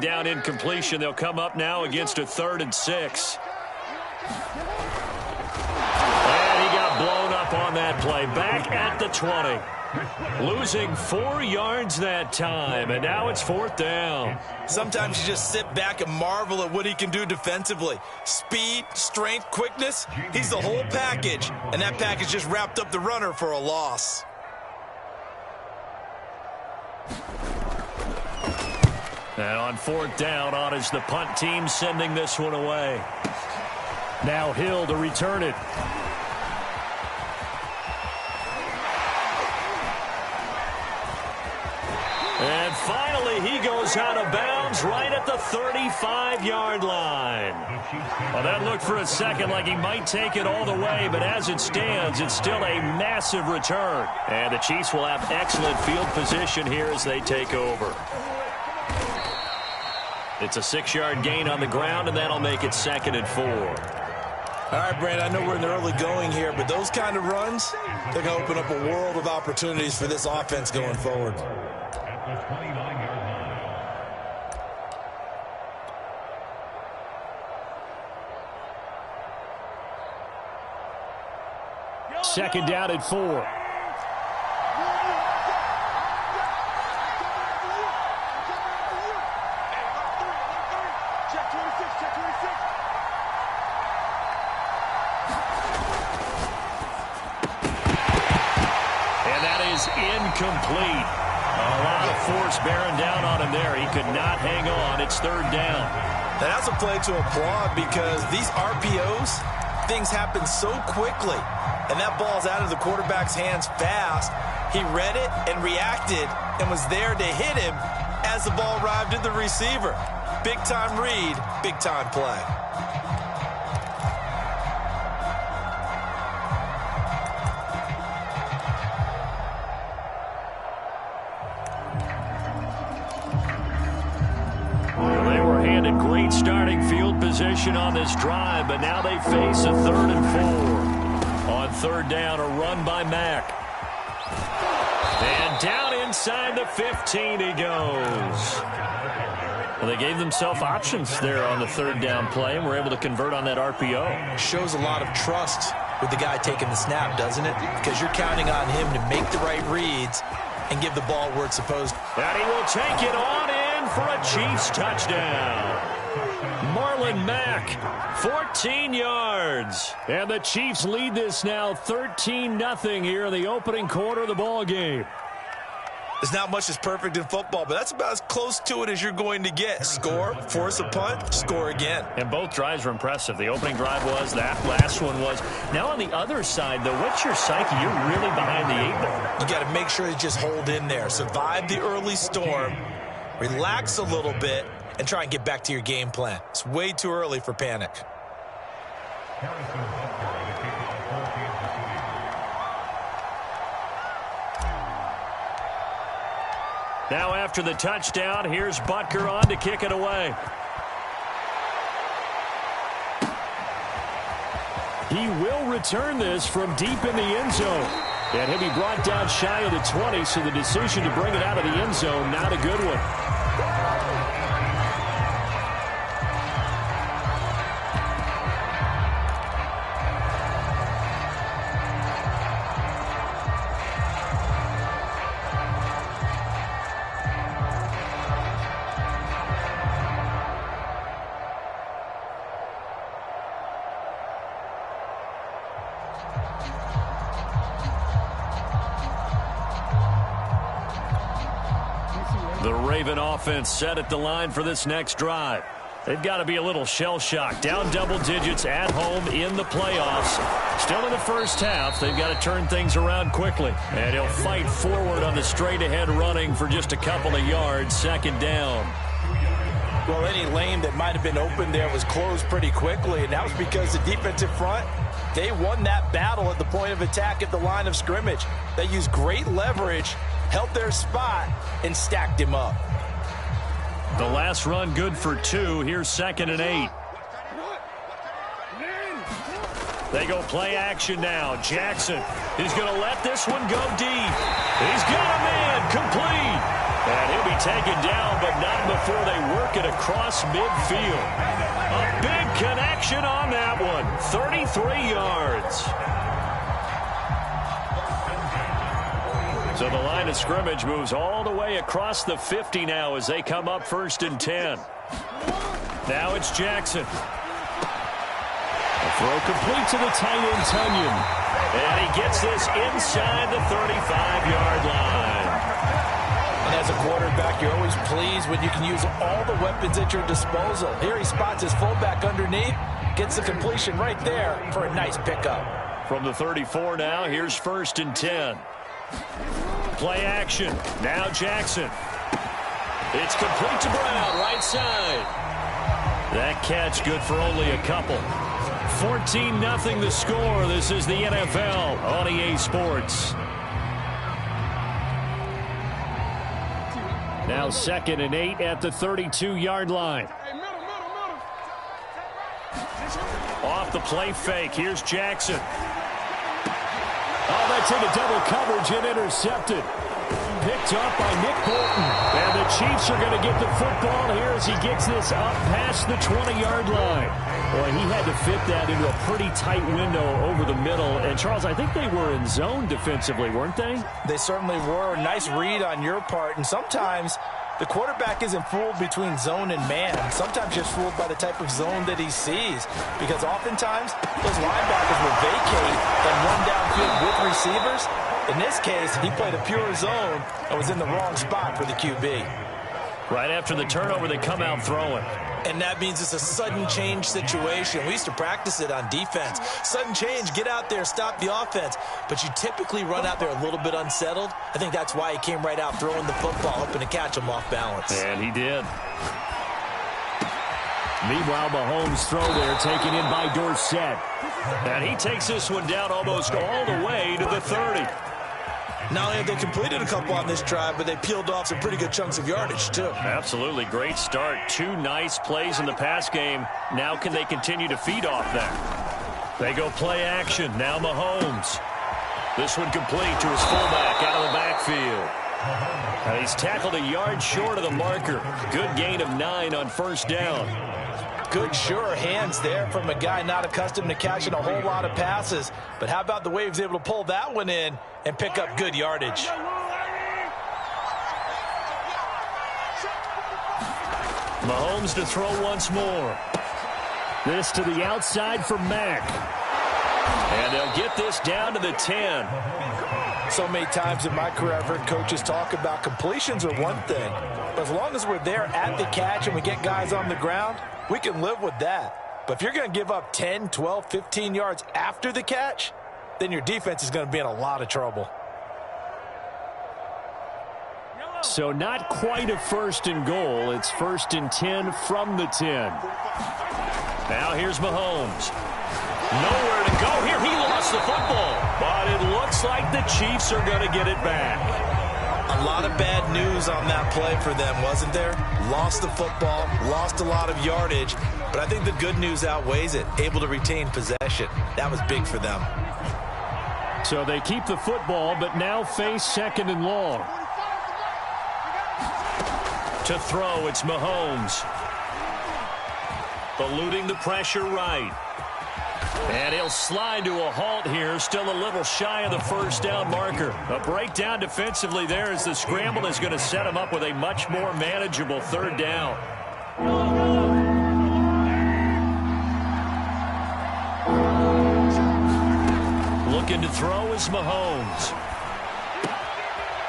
Down incompletion. They'll come up now against a 3rd and 6. And he got blown up on that play. Back at the 20. Losing 4 yards that time, and now it's 4th down. Sometimes you just sit back and marvel at what he can do defensively. Speed, strength, quickness, he's the whole package, and that package just wrapped up the runner for a loss. And on 4th down, on is the punt team sending this one away. Now Hill to return it. And finally, he goes out of bounds right at the 35-yard line. Well, that looked for a second like he might take it all the way, but as it stands, it's still a massive return. And the Chiefs will have excellent field position here as they take over. It's a 6-yard gain on the ground, and that'll make it 2nd and 4. All right, Brand, I know we're in the early going here, but those kind of runs, they're going to open up a world of opportunities for this offense going forward. Second down at 4. Incomplete. A lot of force bearing down on him there. He could not hang on. It's 3rd down. Now that's a play to applaud because these RPOs, things happen so quickly. And that ball's out of the quarterback's hands fast. He read it and reacted and was there to hit him as the ball arrived at the receiver. Big time read, big time play. Great starting field position on this drive, but now they face a 3rd and 4. On 3rd down, a run by Mack. And down inside the 15 he goes. Well, they gave themselves options there on the 3rd down play, and were able to convert on that RPO. Shows a lot of trust with the guy taking the snap, doesn't it? Because you're counting on him to make the right reads and give the ball where it's supposed to. And he will take it on in for a Chiefs touchdown. Marlon Mack, 14 yards. And the Chiefs lead this now 13-0 here in the opening quarter of the ball game. There's not much that's perfect in football, but that's about as close to it as you're going to get. Score, force a punt, score again. And both drives were impressive. The opening drive was, that last one was. Now on the other side, though, what's your psyche? You're really behind the 8 ball. You got to make sure you just hold in there. Survive the early storm, relax a little bit, and try and get back to your game plan. It's way too early for panic. Now after the touchdown, here's Butker on to kick it away. He will return this from deep in the end zone. And he'll be brought down shy of the 20, so the decision to bring it out of the end zone, not a good one. The Raven offense set at the line for this next drive. They've got to be a little shell-shocked. Down double digits at home in the playoffs. Still in the first half. They've got to turn things around quickly. And he'll fight forward on the straight-ahead running for just a couple of yards. 2nd down. Well, any lane that might have been open there was closed pretty quickly, and that was because the defensive front, they won that battle at the point of attack at the line of scrimmage. They used great leverage, held their spot, and stacked him up. The last run good for 2. Here's 2nd and 8. They go play action now. Jackson is going to let this one go deep. He's got a man complete. And he'll be taken down, but not before they work it across midfield. A big connection on that one. 33 yards. So the line of scrimmage moves all the way across the 50 now as they come up 1st and 10. Now it's Jackson. A throw complete to the tight end, Tunyon. And he gets this inside the 35-yard line. And as a quarterback, you're always pleased when you can use all the weapons at your disposal. Here he spots his fullback underneath, gets the completion right there for a nice pickup. From the 34 now, here's 1st and 10. Play action. Now Jackson. It's complete to Brown, right side. That catch good for only a couple. 14-0 the score. This is the NFL on EA Sports. Now 2nd and 8 at the 32-yard line. Off the play fake. Here's Jackson. Oh, that's into double coverage and intercepted. Picked up by Nick Bolton. And the Chiefs are going to get the football here as he gets this up past the 20-yard line. Boy, he had to fit that into a pretty tight window over the middle. And, Charles, I think they were in zone defensively, weren't they? They certainly were. A nice read on your part. And sometimes the quarterback isn't fooled between zone and man. Sometimes just fooled by the type of zone that he sees. Because oftentimes, those linebackers will vacate and run downfield with receivers. In this case, he played a pure zone and was in the wrong spot for the QB. Right after the turnover, they come out throwing. And that means it's a sudden change situation. We used to practice it on defense. Sudden change, get out there, stop the offense. But you typically run out there a little bit unsettled. I think that's why he came right out throwing the football, hoping to catch him off balance. And he did. Meanwhile, Mahomes' throw there taken in by Dorsett. And he takes this one down almost all the way to the 30. Not only have they completed a couple on this drive, but they peeled off some pretty good chunks of yardage, too. Absolutely. Great start. 2 nice plays in the pass game. Now can they continue to feed off that? They go play action. Now Mahomes. This one complete to his fullback out of the backfield. And he's tackled a yard short of the marker. Good gain of 9 on 1st down. Good, sure hands there from a guy not accustomed to catching a whole lot of passes. But how about the way he was able to pull that one in and pick up good yardage? Mahomes to throw once more. This to the outside for Mack. And they'll get this down to the 10. So many times in my career, I've heard coaches talk about completions are one thing. But as long as we're there at the catch and we get guys on the ground, we can live with that. But if you're going to give up 10, 12, 15 yards after the catch, then your defense is going to be in a lot of trouble. So not quite a 1st and goal. It's 1st and 10 from the 10. Now here's Mahomes. Nowhere to go here. He lost the football. But it looks like the Chiefs are going to get it back. A lot of bad news on that play for them, wasn't there? Lost the football, lost a lot of yardage, but I think the good news outweighs it. Able to retain possession. That was big for them. So they keep the football, but now face 2nd and long. To throw, it's Mahomes. Eluding the pressure right. And he'll slide to a halt here, still a little shy of the 1st down marker. A breakdown defensively there as the scramble is going to set him up with a much more manageable 3rd down. Looking to throw is Mahomes.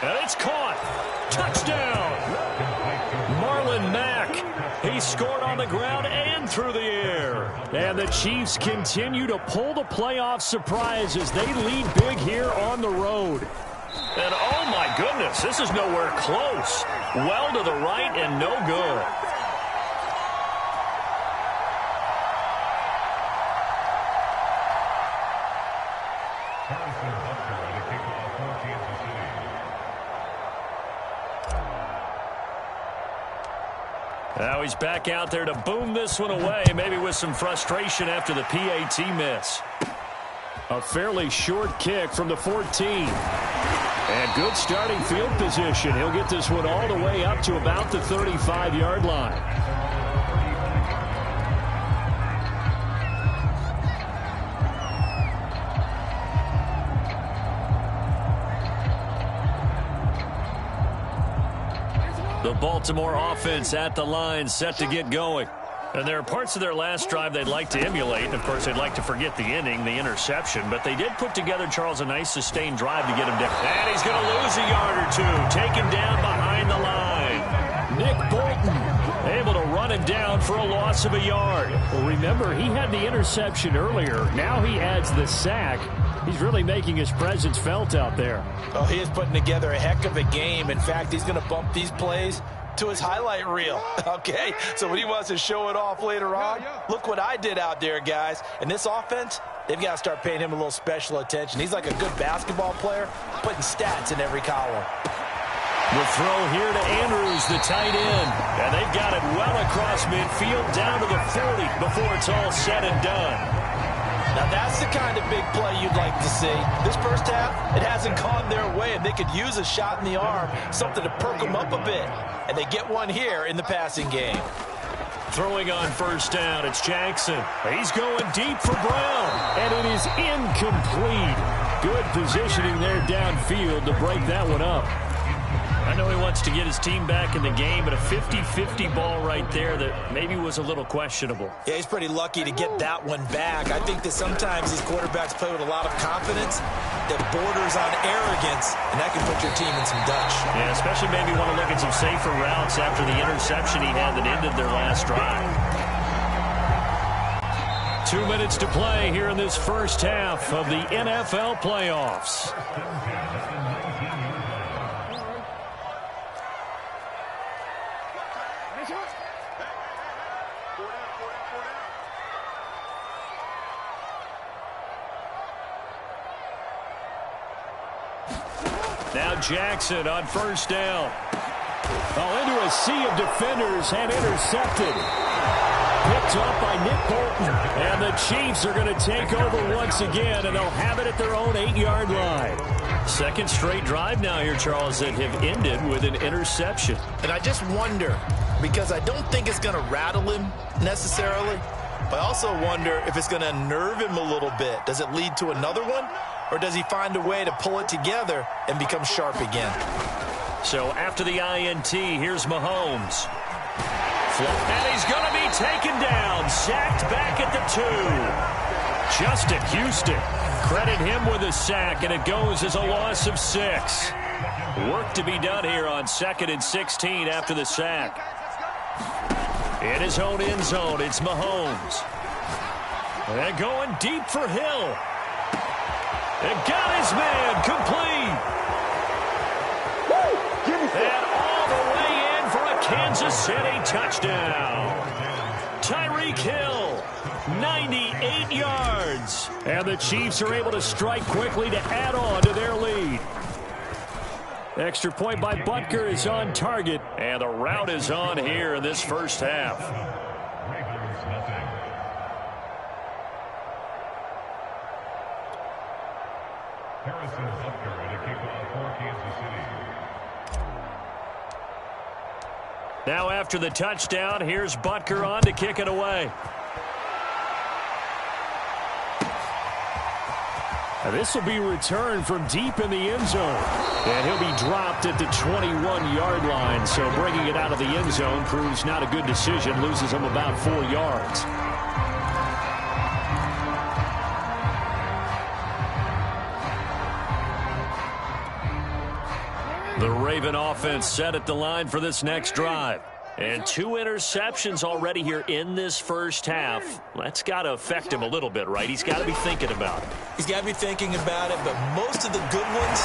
And it's caught. Touchdown. Marlon Mack. He scored on the ground and through the air. And the Chiefs continue to pull the playoff surprise as they lead big here on the road. And oh my goodness, this is nowhere close. Well to the right and no good. Now he's back out there to boom this one away, maybe with some frustration after the PAT miss. A fairly short kick from the 14. And good starting field position. He'll get this one all the way up to about the 35-yard line. The Baltimore offense at the line, set to get going. And there are parts of their last drive they'd like to emulate. Of course, they'd like to forget the inning, the interception. But they did put together, Charles, a nice sustained drive to get him down. And he's going to lose a yard or two. Taken down behind the line. Nick Bolton able to run him down for a loss of a yard. Well, remember, he had the interception earlier. Now he adds the sack. He's really making his presence felt out there. Oh, he is putting together a heck of a game. In fact, he's going to bump these plays to his highlight reel, okay? So when he wants to show it off later on, look what I did out there, guys. And this offense, they've got to start paying him a little special attention. He's like a good basketball player, putting stats in every column. The throw here to Andrews, the tight end. And they've got it well across midfield down to the 40 before it's all said and done. Now, that's the kind of big play you'd like to see. This first half, it hasn't gone their way, and they could use a shot in the arm, something to perk them up a bit. And they get one here in the passing game. Throwing on first down, it's Jackson. He's going deep for Brown, and it is incomplete. Good positioning there downfield to break that one up. I know he wants to get his team back in the game, but a 50-50 ball right there that maybe was a little questionable. Yeah, he's pretty lucky to get that one back. I think that sometimes these quarterbacks play with a lot of confidence that borders on arrogance, and that can put your team in some Dutch. Yeah, especially maybe want to look at some safer routes after the interception he had that ended their last drive. 2 minutes to play here in this first half of the NFL playoffs. Now Jackson on first down. Oh, into a sea of defenders and intercepted. Picked up by Nick Bolton. And the Chiefs are going to take over once again, and they'll have it at their own 8-yard line. Second straight drive now here, Charles, that have ended with an interception. And I just wonder, because I don't think it's going to rattle him necessarily, but I also wonder if it's going to unnerve him a little bit. Does it lead to another one? Or does he find a way to pull it together and become sharp again? So after the INT, here's Mahomes. And he's going to be taken down. Sacked back at the 2. Justin Houston. Credit him with a sack, and it goes as a loss of 6. Work to be done here on 2nd and 16 after the sack. In his own end zone, it's Mahomes. And going deep for Hill. And got his man complete. And all the way in for a Kansas City touchdown. Tyreek Hill, 98 yards. And the Chiefs are able to strike quickly to add on to their lead. Extra point by Butker is on target. And the route is on here in this first half. Now after the touchdown, here's Butker on to kick it away. Now this will be returned from deep in the end zone. And he'll be dropped at the 21-yard line. So bringing it out of the end zone proves not a good decision. Loses him about 4 yards. The Raven offense set at the line for this next drive. And 2 interceptions already here in this first half. That's got to affect him a little bit, right? He's got to be thinking about it. He's got to be thinking about it, but most of the good ones,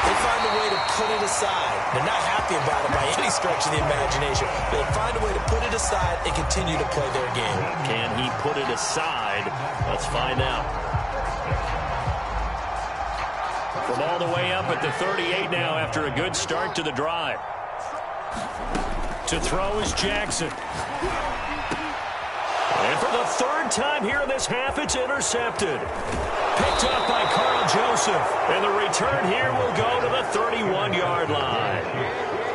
they find a way to put it aside. They're not happy about it by any stretch of the imagination. They find a way to put it aside and continue to play their game. Can he put it aside? Let's find out. From all the way up at the 38 now after a good start to the drive. To throw is Jackson. And for the third time here in this half, it's intercepted. Picked up by Carl Joseph. And the return here will go to the 31-yard line.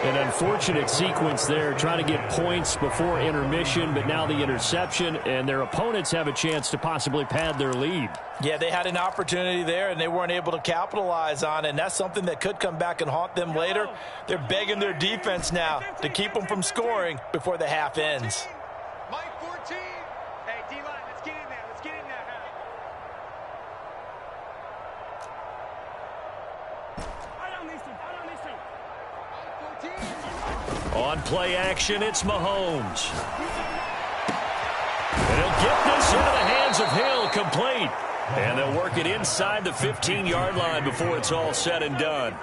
An unfortunate sequence there, trying to get points before intermission, but now the interception, and their opponents have a chance to possibly pad their lead. Yeah, they had an opportunity there, and they weren't able to capitalize on it, and that's something that could come back and haunt them later. They're begging their defense now to keep them from scoring before the half ends. Mike 14. Hey, D-line, let's get in there. Let's get in there. On play action, it's Mahomes. And he'll get this into the hands of Hill, complete. And they'll work it inside the 15-yard line before it's all said and done.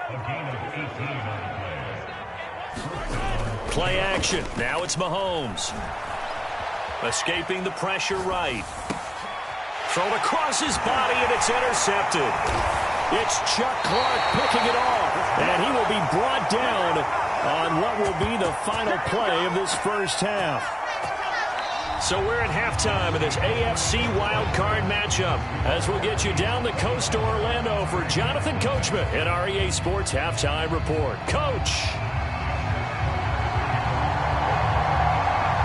Play action. Now it's Mahomes. Escaping the pressure right. Thrown across his body, and it's intercepted. It's Chuck Clark picking it off. And he will be brought down on what will be the final play of this first half. So we're at halftime of this AFC wildcard matchup as we'll get you down the coast to Orlando for Jonathan Coachman at our EA Sports Halftime Report. Coach!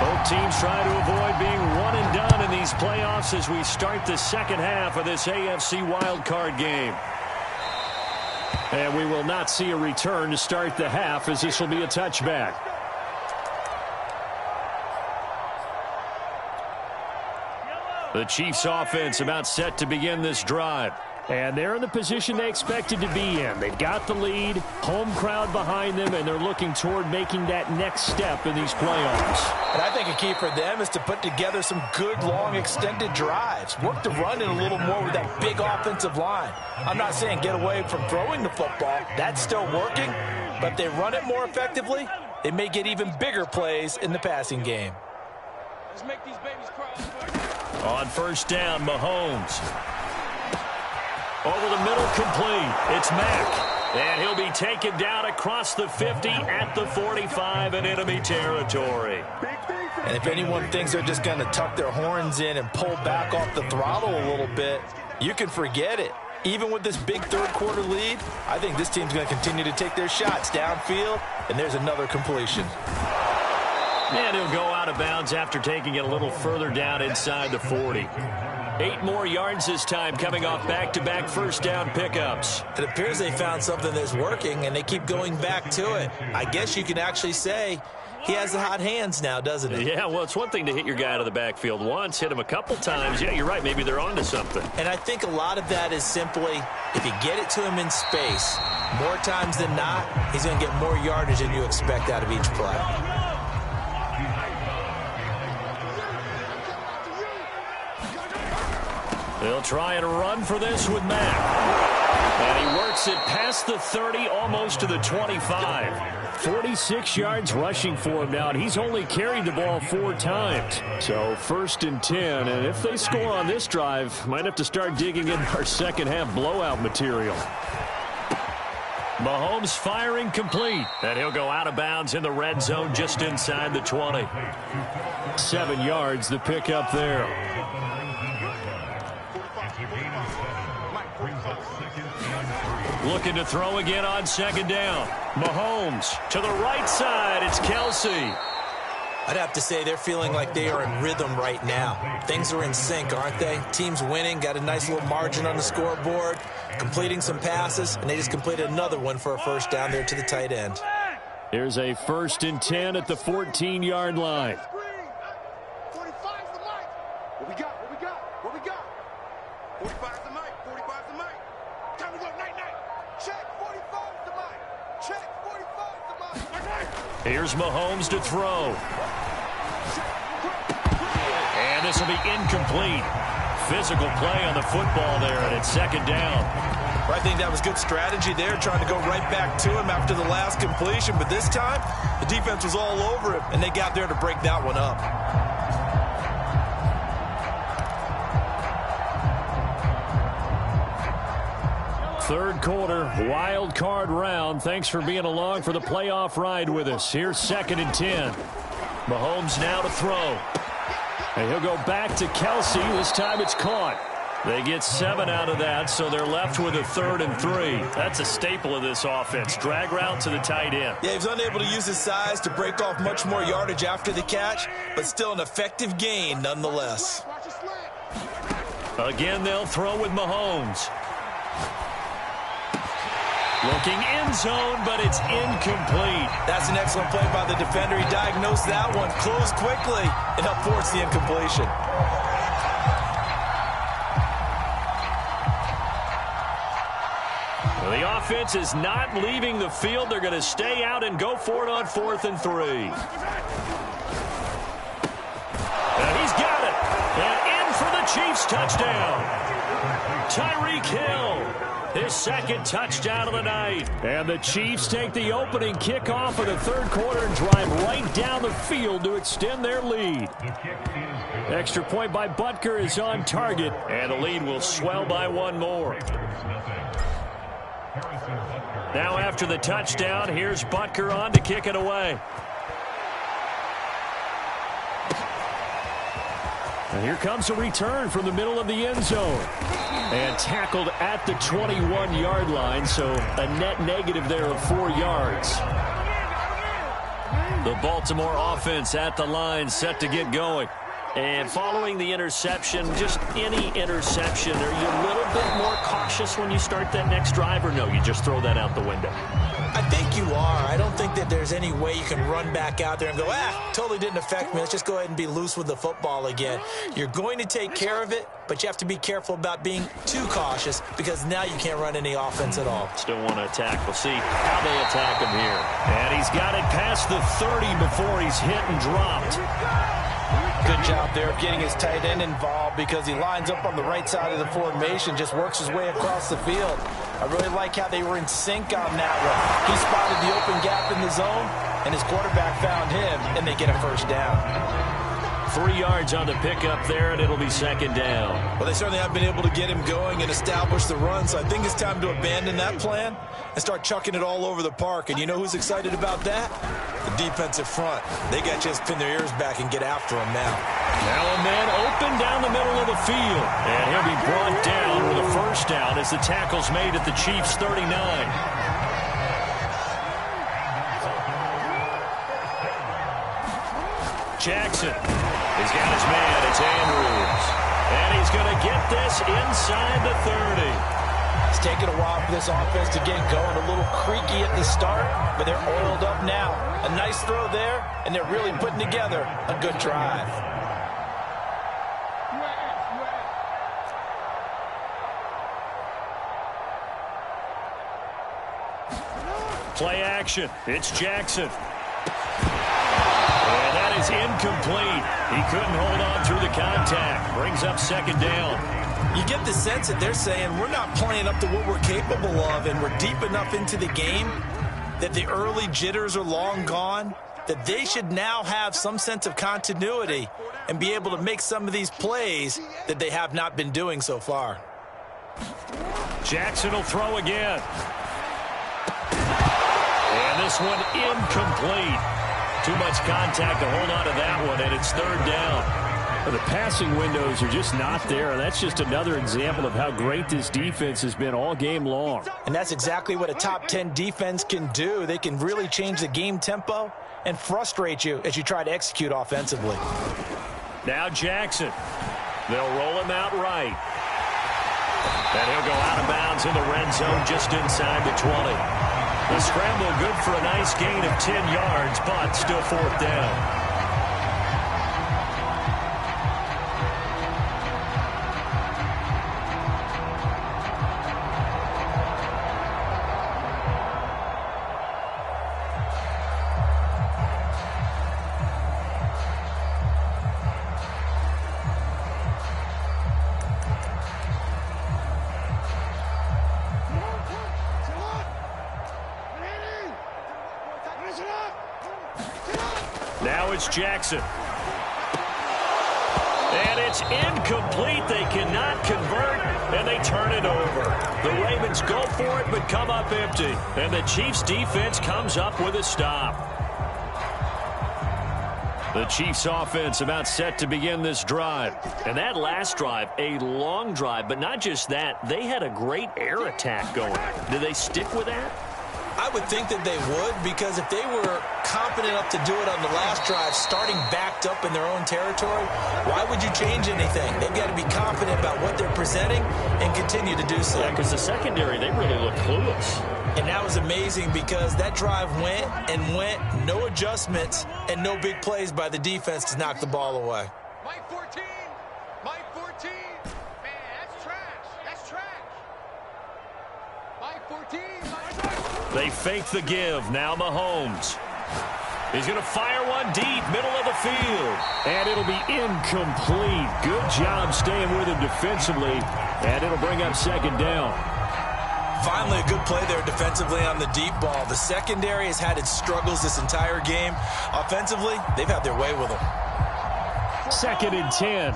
Both teams trying to avoid being one and done in these playoffs as we start the second half of this AFC wildcard game. And we will not see a return to start the half as this will be a touchback. The Chiefs offense about set to begin this drive. And they're in the position they expected to be in. They've got the lead, home crowd behind them, and they're looking toward making that next step in these playoffs. And I think a key for them is to put together some good, long, extended drives. Work the run in a little more with that big offensive line. I'm not saying get away from throwing the football. That's still working. But if they run it more effectively, they may get even bigger plays in the passing game. Let's make these babies cry. On first down, Mahomes. Over the middle, complete. It's Mack. And he'll be taken down across the 50 at the 45 in enemy territory. And if anyone thinks they're just going to tuck their horns in and pull back off the throttle a little bit, you can forget it. Even with this big third-quarter lead, I think this team's going to continue to take their shots downfield, and there's another completion. And he'll go out of bounds after taking it a little further down inside the 40. 8 more yards this time coming off back-to-back first down pickups. It appears they found something that's working, and they keep going back to it. I guess you can actually say he has the hot hands now, doesn't he? Yeah, well, it's one thing to hit your guy out of the backfield once, hit him a couple times. Yeah, you're right. Maybe they're on to something. And I think a lot of that is simply if you get it to him in space, more times than not, he's going to get more yardage than you expect out of each play. They'll try and run for this with Mack. And he works it past the 30, almost to the 25. 46 yards rushing for him now, and he's only carried the ball 4 times. So first and 10, and if they score on this drive, might have to start digging in our second half blowout material. Mahomes firing complete, and he'll go out of bounds in the red zone just inside the 20. 7 yards, the pickup there. Looking to throw again on second down. Mahomes to the right side. It's Kelsey. I'd have to say they're feeling like they are in rhythm right now. Things are in sync, aren't they? Team's winning, got a nice little margin on the scoreboard, completing some passes, and they just completed another one for a first down there to the tight end. Here's a first and 10 at the 14-yard line. 45's the mic. What we got? What we got? What we got? 45's the mic. 45's the mic. Time to go night-night. Check. 45's the mic. Check. 45's the mic. Night-night. Here's Mahomes to throw. And this will be incomplete. Physical play on the football there, and it's second down. I think that was good strategy there, trying to go right back to him after the last completion. But this time, the defense was all over him, and they got there to break that one up. Third quarter, wild card round. Thanks for being along for the playoff ride with us. Here's second and 10. Mahomes now to throw. And he'll go back to Kelsey. This time it's caught. They get 7 out of that, so they're left with a 3rd and 3. That's a staple of this offense. Drag route to the tight end. Yeah, he was unable to use his size to break off much more yardage after the catch, but still an effective gain nonetheless. Again, they'll throw with Mahomes. Looking end zone, but it's incomplete. That's an excellent play by the defender. He diagnosed that one, closed quickly, and helped force the incompletion. Well, the offense is not leaving the field. They're going to stay out and go for it on 4th and 3. And he's got it. And in for the Chiefs touchdown. Tyreek Hill, his 2nd touchdown of the night. And the Chiefs take the opening kickoff of the 3rd quarter and drive right down the field to extend their lead. Extra point by Butker is on target, and the lead will swell by 1 more. Now after the touchdown, here's Butker on to kick it away. And here comes a return from the middle of the end zone. And tackled at the 21-yard line, so a net negative there of 4 yards. The Baltimore offense at the line, set to get going. And following the interception, just any interception, are you a little bit more cautious when you start that next drive, or no, you just throw that out the window? I think you are. I don't think that there's any way you can run back out there and go, totally didn't affect me. Let's just go ahead and be loose with the football again. You're going to take care of it, but you have to be careful about being too cautious because now you can't run any offense at all. Still want to attack. We'll see how they attack him here. And he's got it past the 30 before he's hit and dropped. Good job there of getting his tight end involved because he lines up on the right side of the formation, just works his way across the field. I really like how they were in sync on that one. He spotted the open gap in the zone, and his quarterback found him, and they get a 1st down. 3 yards on the pickup there, and it'll be 2nd down. Well, they certainly have been able to get him going and establish the run, so I think it's time to abandon that plan and start chucking it all over the park. And you know who's excited about that? The defensive front. They got to just pin their ears back and get after him now. Now a man open down the middle of the field. And he'll be brought down with a 1st down as the tackle's made at the Chiefs' 39. Jackson. He's got his man. It's Andrews. And he's going to get this inside the 30. It's taken a while for this offense to get going. A little creaky at the start, but they're oiled up now. A nice throw there, and they're really putting together a good drive. Play action. It's Jackson. And that is incomplete. He couldn't hold on through the contact. Brings up 2nd down. You get the sense that they're saying we're not playing up to what we're capable of, and we're deep enough into the game that the early jitters are long gone, that they should now have some sense of continuity and be able to make some of these plays that they have not been doing so far. Jackson will throw again. And this one incomplete. Too much contact to hold on to that one, and it's 3rd down. The passing windows are just not there. That's just another example of how great this defense has been all game long. And that's exactly what a top 10 defense can do. They can really change the game tempo and frustrate you as you try to execute offensively. Now Jackson. They'll roll him out right. And he'll go out of bounds in the red zone just inside the 20. The scramble good for a nice gain of 10 yards, but still 4th down. Now it's Jackson. And it's incomplete. They cannot convert, and they turn it over. The Ravens go for it, but come up empty. And the Chiefs' defense comes up with a stop. The Chiefs offense about set to begin this drive. And that last drive, a long drive, but not just that. They had a great air attack going. Do they stick with that? I would think that they would, because if they were confident enough to do it on the last drive, starting backed up in their own territory, why would you change anything? They've got to be confident about what they're presenting and continue to do so. Yeah, because the secondary, they really look clueless. And that was amazing because that drive went and went, no adjustments, and no big plays by the defense to knock the ball away. Mike 14. Mike 14. Man, that's trash. That's trash. Mike 14. They fake the give. Now Mahomes. He's going to fire one deep, middle of the field. And it'll be incomplete. Good job staying with him defensively. And it'll bring up second down. Finally, a good play there defensively on the deep ball. The secondary has had its struggles this entire game. Offensively, they've had their way with them. 2nd and 10.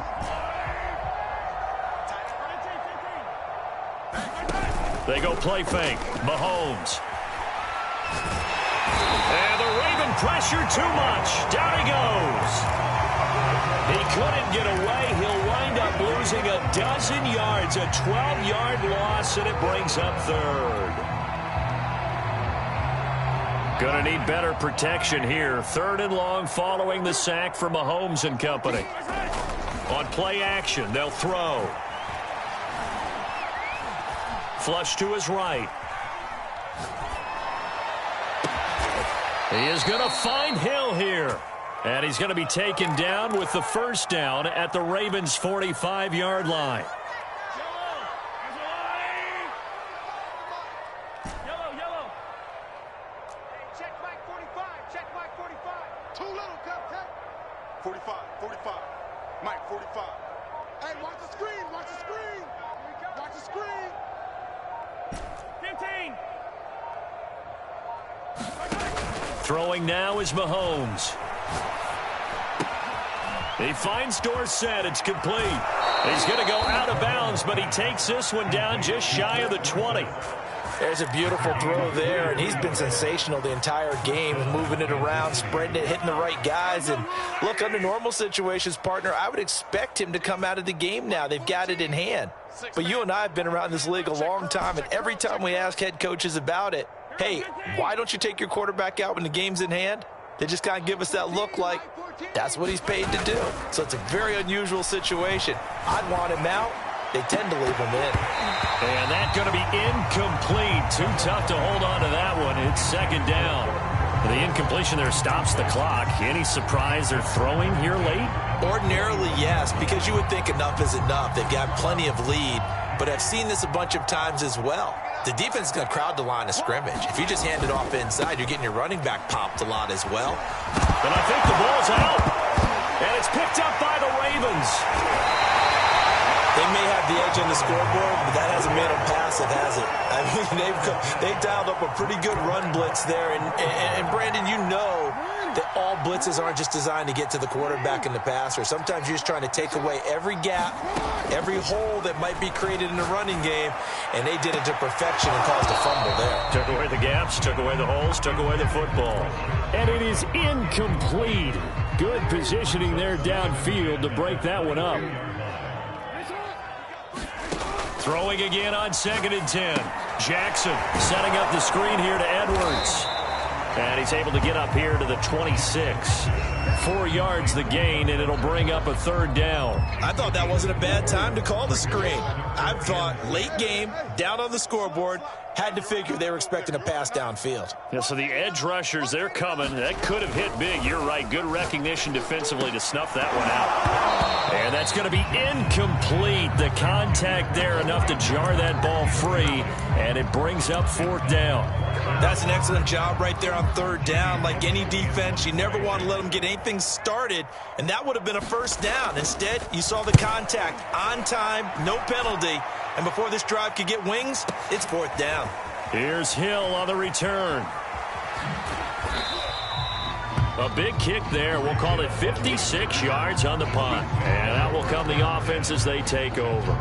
They go play fake. Mahomes. And the Raven pressure too much. Down he goes. He couldn't get away. He'll wind up losing a dozen yards. A 12-yard loss, and it brings up third. Gonna need better protection here. 3rd and long following the sack for Mahomes and company. On play action, they'll throw. Flush to his right. He is going to find Hill here. And he's going to be taken down with the first down at the Ravens' 45-yard line. Yellow. Hey, check Mike 45. Check Mike 45. Too little, Cupcake. 45. Mike 45. Hey, watch the screen. Watch the screen. Watch the screen. 15. Throwing now is Mahomes. He finds Dorsett. It's complete. He's going to go out of bounds, but he takes this one down just shy of the 20. There's a beautiful throw there, and he's been sensational the entire game, moving it around, spreading it, hitting the right guys. And look, under normal situations, partner, I would expect him to come out of the game now. They've got it in hand. But you and I have been around this league a long time, and every time we ask head coaches about it, hey, why don't you take your quarterback out when the game's in hand? They just kind of give us that look like that's what he's paid to do. So it's a very unusual situation. I'd want him out. They tend to leave him in. And that's going to be incomplete. Too tough to hold on to that one. It's second down. The incompletion there stops the clock. Any surprise they're throwing here late? Ordinarily, yes, because you would think enough is enough. They've got plenty of lead, but I've seen this a bunch of times as well. The defense is going to crowd the line of scrimmage. If you just hand it off inside, you're getting your running back popped a lot as well. And I think the ball's out. And it's picked up by the Ravens. They may have the edge on the scoreboard, but that hasn't made them passive, has it? I mean, they've dialed up a pretty good run blitz there. And Brandon, you know that all blitzes aren't just designed to get to the quarterback and the passer. Sometimes you're just trying to take away every gap, every hole that might be created in the running game, and they did it to perfection and caused a fumble there. Took away the gaps, took away the holes, took away the football. And it is incomplete. Good positioning there downfield to break that one up. Throwing again on 2nd and 10. Jackson setting up the screen here to Edwards. And he's able to get up here to the 26. 4 yards the gain, and it'll bring up a third down. I thought that wasn't a bad time to call the screen. I thought late game, down on the scoreboard, had to figure they were expecting a pass downfield. Yeah, so the edge rushers, they're coming. That could have hit big. You're right. Good recognition defensively to snuff that one out. And that's going to be incomplete. The contact there enough to jar that ball free, and it brings up 4th down. That's an excellent job right there on 3rd down. Like any defense, you never want to let them get anything started, and that would have been a first down. Instead, you saw the contact on time, no penalty, and before this drive could get wings, it's 4th down. Here's Hill on the return. A big kick there. We'll call it 56 yards on the punt. And that will come the offense as they take over.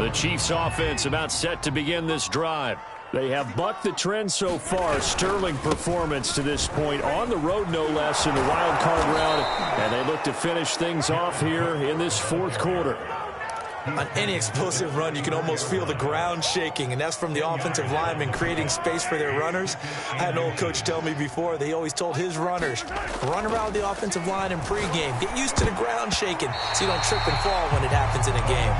The Chiefs offense about set to begin this drive. They have bucked the trend so far. Sterling performance to this point. On the road, no less, in the wild card round. And they look to finish things off here in this fourth quarter. On any explosive run, you can almost feel the ground shaking, and that's from the offensive linemen creating space for their runners. I had an old coach tell me before, they always told his runners, run around the offensive line in pregame. Get used to the ground shaking so you don't trip and fall when it happens in a game.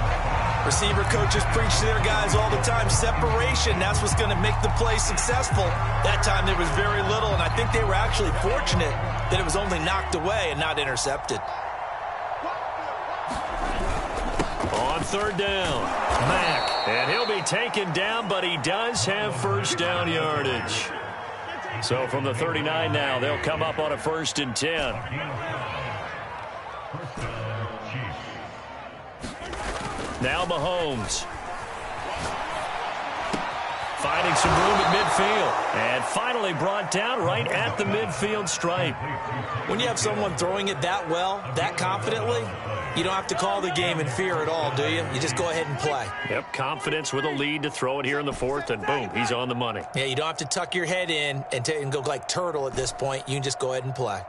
Receiver coaches preach to their guys all the time. Separation, that's what's going to make the play successful. That time there was very little, and I think they were actually fortunate that it was only knocked away and not intercepted. On third down, Mack, and he'll be taken down, but he does have first down yardage. So from the 39 now, they'll come up on a 1st and 10. Now Mahomes. Finding some room at midfield. And finally brought down right at the midfield stripe. When you have someone throwing it that well, that confidently, you don't have to call the game in fear at all, do you? You just go ahead and play. Yep, confidence with a lead to throw it here in the fourth, and boom, he's on the money. Yeah, you don't have to tuck your head in and go like turtle at this point. You can just go ahead and play.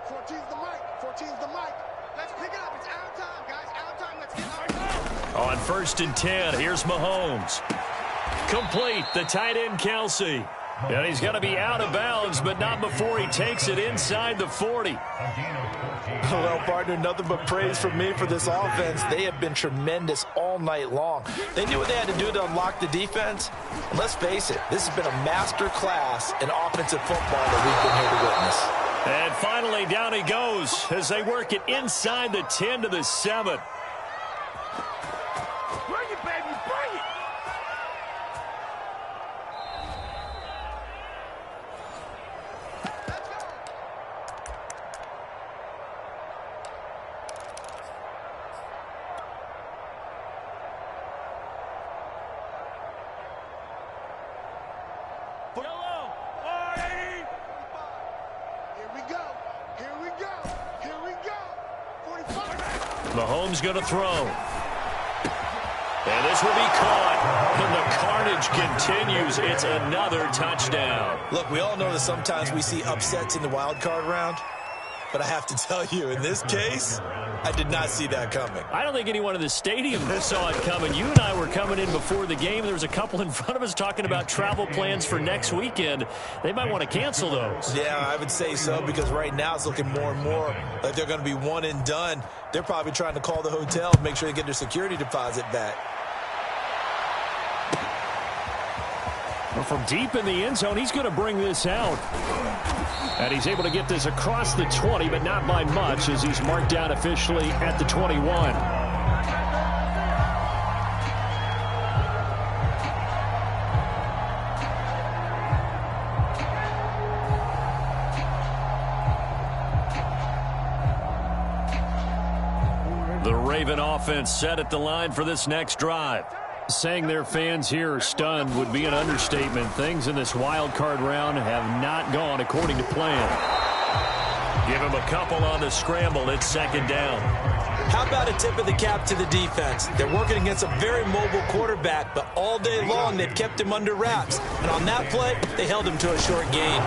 14's the mic. 14's the mic. Let's pick it up. It's out of time, guys. Out of time. Let's get our On 1st and 10, here's Mahomes. Complete, the tight end, Kelsey. And he's going to be out of bounds, but not before he takes it inside the 40. Well, partner, nothing but praise from me for this offense. They have been tremendous all night long. They knew what they had to do to unlock the defense. And let's face it, this has been a master class in offensive football that we've been here to witness. And finally, down he goes as they work it inside the 10 to the 7. Bring it, baby. Bring it. Mahomes going to throw. And this will be caught. And the carnage continues. It's another touchdown. Look, we all know that sometimes we see upsets in the wild card round. But I have to tell you, in this case, I did not see that coming. I don't think anyone in the stadium saw it coming. You and I were coming in before the game. There was a couple in front of us talking about travel plans for next weekend. They might want to cancel those. Yeah, I would say so, because right now it's looking more and more like they're going to be one and done. They're probably trying to call the hotel to make sure they get their security deposit back. Well, from deep in the end zone, he's going to bring this out. And he's able to get this across the 20, but not by much, as he's marked down officially at the 21. The Raven offense set at the line for this next drive. Saying their fans here are stunned would be an understatement. Things in this wild card round have not gone according to plan. Give him a couple on the scramble. It's 2nd down. How about a tip of the cap to the defense? They're working against a very mobile quarterback, but all day long they've kept him under wraps. And on that play, they held him to a short gain.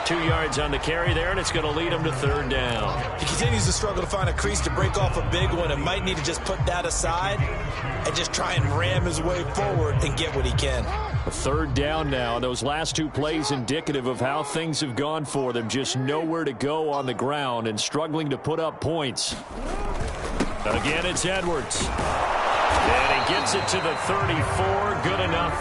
2 yards on the carry there, and it's going to lead him to 3rd down. He continues to struggle to find a crease to break off a big one and might need to just put that aside and just try and ram his way forward and get what he can. A 3rd down now. Those last 2 plays indicative of how things have gone for them. Just nowhere to go on the ground and struggling to put up points. Again, it's Edwards. And he gets it to the 34. Good enough for